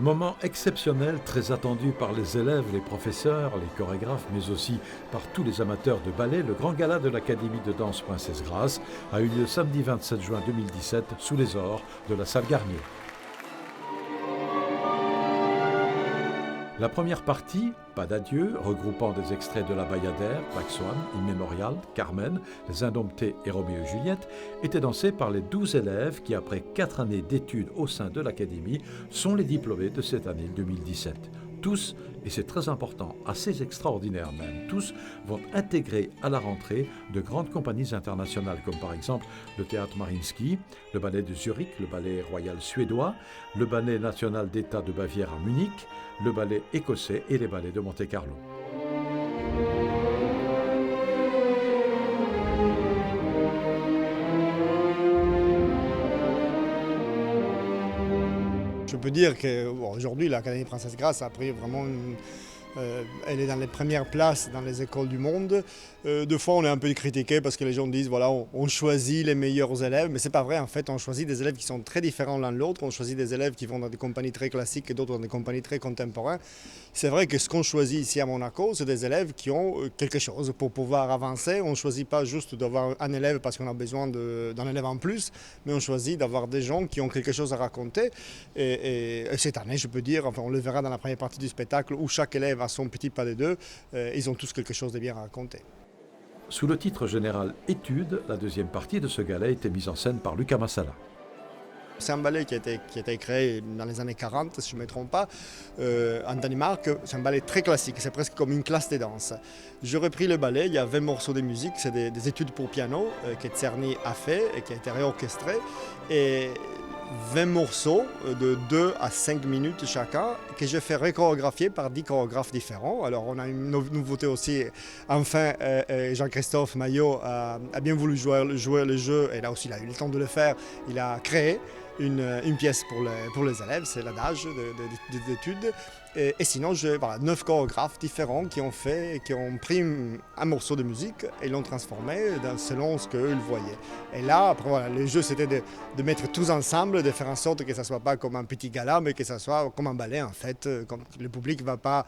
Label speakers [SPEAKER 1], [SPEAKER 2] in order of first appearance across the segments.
[SPEAKER 1] Moment exceptionnel, très attendu par les élèves, les professeurs, les chorégraphes, mais aussi par tous les amateurs de ballet. Le grand gala de l'Académie de danse Princesse Grace a eu lieu samedi 27 juin 2017 sous les ors de la salle Garnier. La première partie, Pas d'adieu, regroupant des extraits de La Bayadère, Black Swan, In Memorial, Carmen, Les Indomptés et Roméo et Juliette, était dansée par les 12 élèves qui, après 4 années d'études au sein de l'Académie, sont les diplômés de cette année 2017. Tous, et c'est très important, assez extraordinaire même, tous vont intégrer à la rentrée de grandes compagnies internationales comme par exemple le Théâtre Mariinsky, le Ballet de Zurich, le Ballet Royal suédois, le Ballet National d'État de Bavière à Munich, le Ballet écossais et les ballets de Monte-Carlo.
[SPEAKER 2] Je peux dire qu'aujourd'hui, l'Académie Princesse Grace a pris vraiment elle est dans les premières places dans les écoles du monde. Deux fois, on est un peu critiqué parce que les gens disent voilà, on choisit les meilleurs élèves, mais c'est pas vrai. En fait, on choisit des élèves qui sont très différents l'un de l'autre. On choisit des élèves qui vont dans des compagnies très classiques et d'autres dans des compagnies très contemporaines. C'est vrai que ce qu'on choisit ici à Monaco, c'est des élèves qui ont quelque chose pour pouvoir avancer. On ne choisit pas juste d'avoir un élève parce qu'on a besoin d'un élève en plus, mais on choisit d'avoir des gens qui ont quelque chose à raconter. Et cette année, je peux dire, enfin, on le verra dans la première partie du spectacle, où chaque élève a son petit pas des deux, ils ont tous quelque chose de bien à raconter.
[SPEAKER 1] Sous le titre général Études, la deuxième partie de ce gala était mise en scène par Luca Massala.
[SPEAKER 2] C'est un ballet qui a été créé dans les années 40, si je ne me trompe pas, en Danemark. C'est un ballet très classique, c'est presque comme une classe de danse. J'ai repris le ballet, il y a 20 morceaux de musique, c'est des études pour piano que Czerny a fait et qui a été réorchestré. Et 20 morceaux de 2 à 5 minutes chacun que j'ai fait chorégraphier par 10 chorégraphes différents. Alors on a une nouveauté aussi. Enfin, Jean-Christophe Maillot a bien voulu jouer le jeu et là aussi il a eu le temps de le faire. Il a créé une pièce pour les élèves, c'est l'adage d'études. Et sinon, j'ai 9 chorégraphes différents qui ont pris un morceau de musique et l'ont transformé selon ce qu'eux voyaient. Et là, après, voilà, le jeu, c'était de mettre tous ensemble, de faire en sorte que ça ne soit pas comme un petit gala, mais que ça soit comme un ballet, en fait. Comme le public ne va pas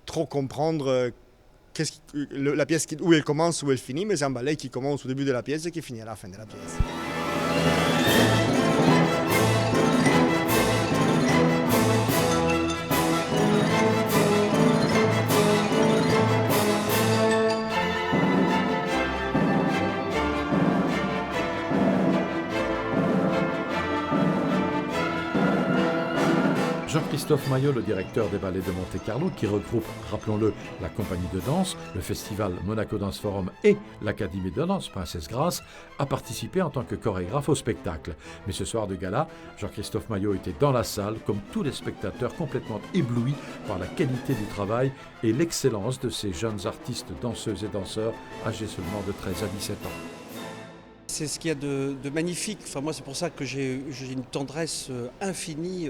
[SPEAKER 2] trop comprendre la pièce où elle commence, où elle finit, mais c'est un ballet qui commence au début de la pièce et qui finit à la fin de la pièce.
[SPEAKER 1] Jean-Christophe Maillot, le directeur des ballets de Monte-Carlo, qui regroupe, rappelons-le, la compagnie de danse, le festival Monaco Dance Forum et l'Académie de danse Princesse Grace, a participé en tant que chorégraphe au spectacle. Mais ce soir de gala, Jean-Christophe Maillot était dans la salle, comme tous les spectateurs, complètement éblouis par la qualité du travail et l'excellence de ces jeunes artistes danseuses et danseurs âgés seulement de 13 à 17 ans.
[SPEAKER 3] C'est ce qu'il y a de magnifique. Enfin, moi, c'est pour ça que j'ai une tendresse infinie.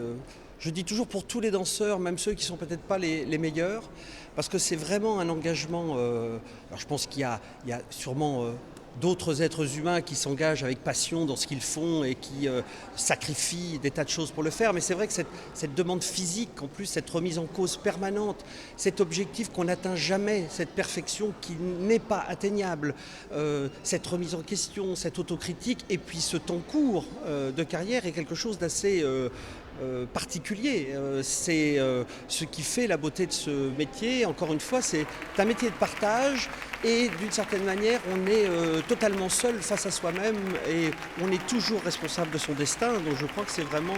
[SPEAKER 3] Je dis toujours pour tous les danseurs, même ceux qui ne sont peut-être pas les meilleurs, parce que c'est vraiment un engagement. Alors je pense qu'il y a sûrement d'autres êtres humains qui s'engagent avec passion dans ce qu'ils font et qui sacrifient des tas de choses pour le faire. Mais c'est vrai que cette demande physique, en plus, cette remise en cause permanente, cet objectif qu'on n'atteint jamais, cette perfection qui n'est pas atteignable, cette remise en question, cette autocritique, et puis ce temps court de carrière est quelque chose d'assez particulier. C'est ce qui fait la beauté de ce métier. Encore une fois, c'est un métier de partage et d'une certaine manière, on est totalement seul face à soi-même et on est toujours responsable de son destin. Donc je crois que c'est vraiment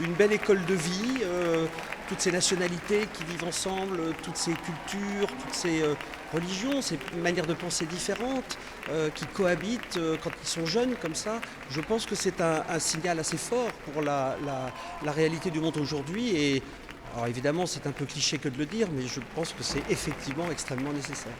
[SPEAKER 3] une belle école de vie. Toutes ces nationalités qui vivent ensemble, toutes ces cultures, toutes ces religions, ces manières de penser différentes qui cohabitent quand ils sont jeunes comme ça. Je pense que c'est un signal assez fort pour la réalité du monde aujourd'hui. Et alors évidemment, c'est un peu cliché que de le dire, mais je pense que c'est effectivement extrêmement nécessaire.